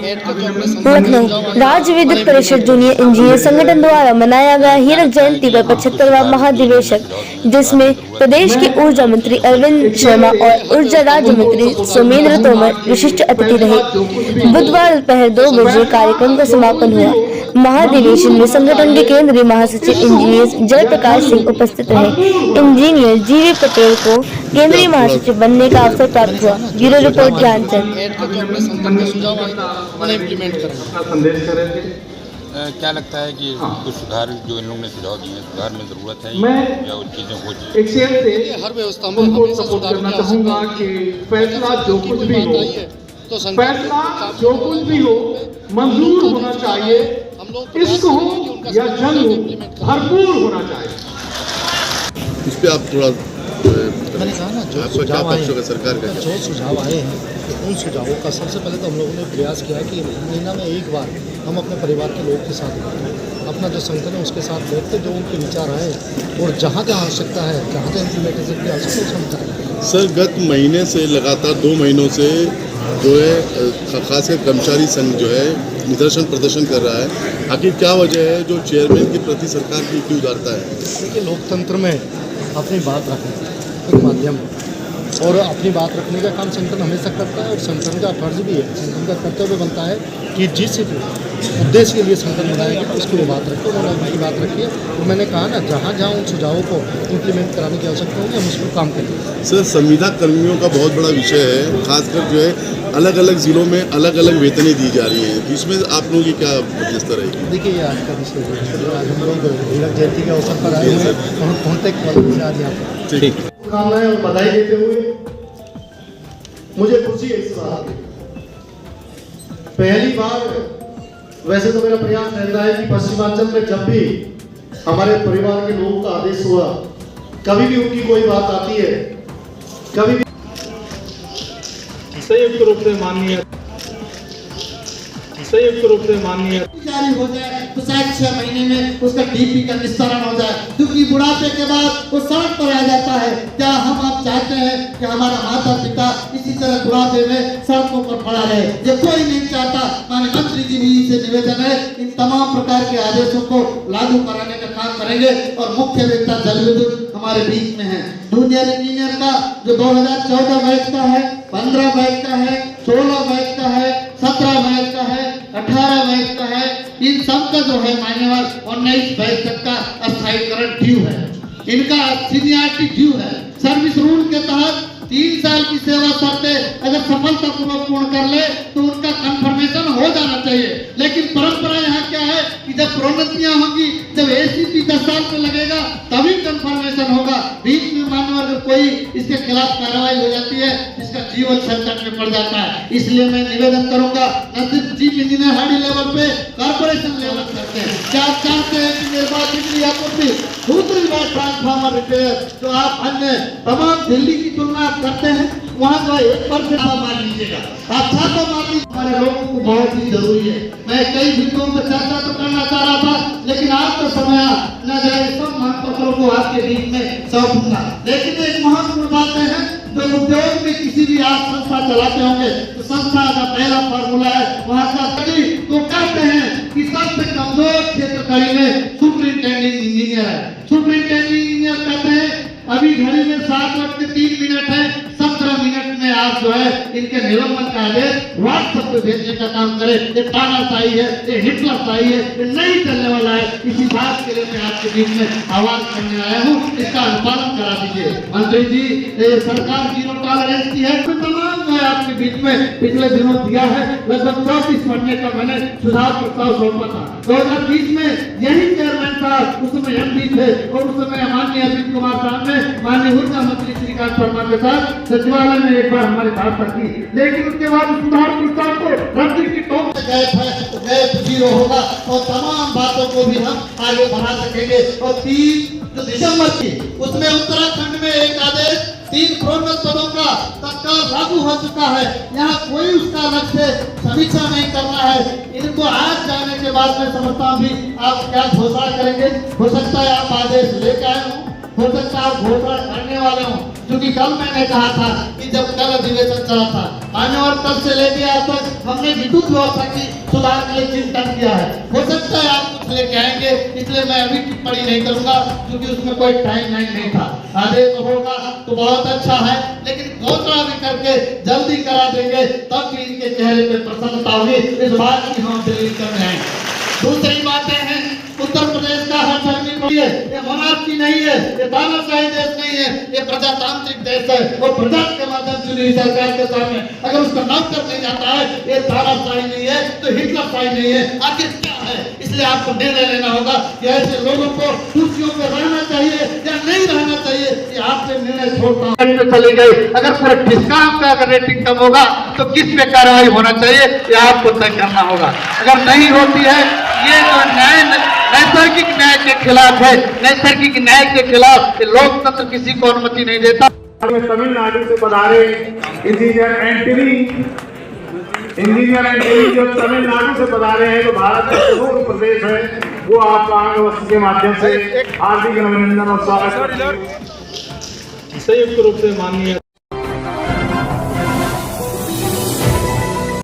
लखनऊ राज्य विद्युत परिषद जूनियर इंजीनियर संगठन द्वारा मनाया गया हीरक जयंती पर 75वां महाधिवेशन, जिसमें प्रदेश के ऊर्जा मंत्री अरविंद शर्मा और ऊर्जा राज्य मंत्री सोमेंद्र तोमर विशिष्ट अतिथि रहे। बुधवार दोपहर 2 बजे कार्यक्रम का समापन हुआ। महाधिवेशन में संगठन के केंद्रीय महासचिव इंजीनियर जयप्रकाश सिंह उपस्थित रहे। इंजीनियर जीवी पटेल को केंद्रीय महासचिव बनने का अवसर प्राप्त हुआ। Bureau report Dhyanchand. क्या लगता है कि कुछ सुधार जो इन लोगों ने सुझाव दिए हैं, सुधार में जरूरत है या उन चीज़ों को हर व्यवस्था में हमेशा सुधार करना चाहूँगा कि फैसला जो कुछ भी हो, मंजूर होना चाहिए, इश्क हो या जंग हो, भरपूर होना चाहिए। इस पे आप थोड़ा मैंने कहा ना जो सुझाव आए हैं उन सुझावों का सबसे पहले तो हम लोगों ने प्रयास किया कि महीना में एक बार हम अपने परिवार के लोगों के साथ बैठें, अपना जो संगठन है उसके साथ बैठते, जो उनके विचार आए और जहाँ जहाँ आवश्यकता है, जहाँ जहाँ इम्प्लीमेंटेशन की आवश्यकता है। सर गत महीने से लगातार 2 महीनों से जो है खासकर कर्मचारी संघ जो है निदर्शन प्रदर्शन कर रहा है। आखिर क्या वजह है जो चेयरमैन के प्रति सरकार की इतनी उदारता है? देखिए, लोकतंत्र में अपनी बात रखना एक माध्यम है और अपनी बात रखने का काम संगठन हमेशा करता है और संगठन का फर्ज भी है, संगठन का कर्तव्य बनता है कि जिस उद्देश्य के लिए संगठन बनाएगा उसकी वो बात रखें। उन्होंने अपनी बात रखी है और मैंने कहा ना, जहाँ जहाँ उन सुझावों को इम्प्लीमेंट कराने की आवश्यकता होगी हम उस पर काम करेंगे। सर संविदा कर्मियों का बहुत बड़ा विषय है, खासकर जो है अलग अलग जिलों में अलग अलग वेतनें दी जा रही हैं, तो इसमें आप लोगों की क्या मध्यस्थता रहेगी? देखिए, ये आज का विषय है, आज हम लोग हीरक जयंती के अवसर पर आए हैं और कॉन्टेक्ट वाले आज यहाँ पर ठीक शुभकामनाएं और बधाई देते हुए मुझे खुशी है इस बात की। पहली बार वैसे तो मेरा प्रयास रहता है कि पश्चिमांचल में जब भी हमारे परिवार के लोगों का आदेश हुआ, कभी भी उनकी कोई बात आती है, कभी भी संयुक्त रूप से माननीय जारी हो जाए तो शायद 6 महीने में उसका डीपी का निस्तारण हो जाए, क्योंकि बुढ़ापे के बाद वो सड़क पर आ जाता है। क्या हम आप चाहते हैं कि हमारा माता पिता इसी तरह बुढ़ापे में सड़कों पर पड़ा रहे? ये कोई नहीं चाहता। माननीय मंत्री जी भी से निवेदन है, इन तमाम प्रकार के आदेशों को लागू कराने का काम करेंगे। और मुख्य व्यक्ता जल विद्युत हमारे बीच में है। जूनियर इंजीनियर का जो 2014 बैच का है, 15 बैच का है, 16 बैच का है, 17 बैच का है, 18 बैच का है, इन सब का जो है मान्यवर 19 बैच तक का अस्थायीकरण ड्यू है। इनका सीनियरिटी ड्यू है। सर्विस रूल के तहत 3 साल की सेवा शर्तें अगर सफलतापूर्वक पूर्ण कर ले तो उनका कंफर्मेशन हो जाना चाहिए। लेकिन परंपरा यहाँ क्या है कि जब प्रोन्नतियां होंगी, जब एसीपी 10 साल पे लगेगा तभी कंफर्मेशन होगा। बीच में मानव अगर कोई इसके खिलाफ कार्रवाई हो जाती है, इसका जीवन संकट में पड़ जाता है। इसलिए मैं निवेदन करूंगा, न सिर्फ चीफ इंजीनियर हाई लेवल पे, कॉर्पोरेशन लेवल करते हैं, क्या आप चाहते हैं कि निर्बाध बिजली आपूर्ति, दूसरी बात ट्रांसफार्मर रिपेयर, जो आप अन्य तमाम दिल्ली की तुलना करते हैं, वहाँ जो 1% मान लीजिएगा, आप छात्र मान लीजिए। हमारे लोगों को बहुत ही जरूरी है। मैं कई विषयों पर चर्चा तो करना चाह रहा था, लेकिन आज तो समय न जाए सब महत्वपूर्ण को आपके बीच में सौंपूंगा। लेकिन एक महत्वपूर्ण बात है, जो उद्योग में किसी भी आप संस्था चलाते होंगे तो संस्था का पहला फॉर्मूला है वहाँ का तो कहते हैं कि सबसे कमजोर क्षेत्र में सुपरिंटेंडिंग इंजीनियर है। सुपरिंटेंडिंग इंजीनियर कहते हैं अभी घड़ी में 7:03 है, 17 मिनट में आप जो है इनके निलंबन का आदेश व्हाट्सएप पे भेजने का काम करें। ये तानाशाही है, ये हिटलरशाही है, ये नहीं चलने वाला है। इसी बात के लिए मैं आपके बीच में आवाज करने आया हूँ, इसका अनुपालन करा दीजिए। मंत्री जी, ये सरकार 0 टॉलरेंस की है, तमाम जो है आपके बीच में पिछले दिनों दिया है। लगभग 34 पढ़ने का मैंने सुझाव प्रस्ताव सौंपा था 2020 में। यही चेयरमैन साहब उस समय एमडी थे और उस समय माननीय अरविंद कुमार साहब ने माननीय ऊर्जा मंत्री श्रीकांत शर्मा के साथ सचिवालय में एक बार हमारी बात रखी, लेकिन उसके बाद सुधार प्रस्ताव को रद्द की टोक गैप है तो गैप 0 होगा और तमाम बातों को भी हम आगे बढ़ा सकेंगे। और 3 दिसंबर की उसमें उत्तराखंड में एक आदेश 3 प्रोन्नत पदों का तत्काल लागू हो चुका है। यहाँ कोई उसका अलग से समीक्षा नहीं करना है। इनको आज जाने के बाद मैं समझता हूँ भी आप क्या घोषणा करेंगे। हो सकता है आप आदेश लेकर आए हों, हो सकता है आप घोषणा करने वाले हों, क्योंकि कल मैंने कहा था कि जब कल अधिवेशन चला था आने और तब से लेके आज तक हमने विद्युत व्यवस्था की सुधार के लिए चिंतन किया है। हो सकता है आप कुछ लेके आएंगे, इसलिए मैं अभी टिप्पणी नहीं करूंगा क्योंकि उसमें कोई टाइम लाइन नहीं था। आदेश होगा तो बहुत अच्छा है, लेकिन घोषणा भी करके जल्दी करा देंगे तब भी इनके चेहरे पे प्रसन्नता होगी। इस बात की हम दिल्ली कर रहे हैं। दूसरी बातें हैं, उत्तर प्रदेश का हर धर्मी ये मोनार्की नहीं है, ये तानाशाही देश नहीं है, ये प्रजातांत्रिक देश है। और प्रजा के माध्यम से चुनी सरकार के सामने अगर उसका नाम कर नहीं जाता है, ये तानाशाही नहीं है तो हिटलरशाही नहीं है, आखिर क्या है? इसलिए आपको निर्णय लेना होगा कि ऐसे लोगों को कुर्सियों पर रहना चाहिए या नहीं रहना चाहिए। ये आपसे निर्णय छोड़ता हूं। चली गई अगर पूरे डिस्काउंट का अगर रेटिंग कम होगा तो किस पे कार्रवाई होना चाहिए, ये आपको तय करना होगा। अगर नहीं होती है, ये जो नैसर्गिक न्याय के खिलाफ है, नैसर्गिक न्याय के खिलाफ लोकतंत्र किसी को अनुमति नहीं देता। तमिलनाडु से पधारे इंजीनियर एंटनी जो तमिलनाडु से पधारे हैं, तो भारत का प्रमुख प्रदेश है, वो आपका अंगवस्त्र के माध्यम से हार्दिक अभिनंदन और स्वागत। संयुक्त रूप से माननीय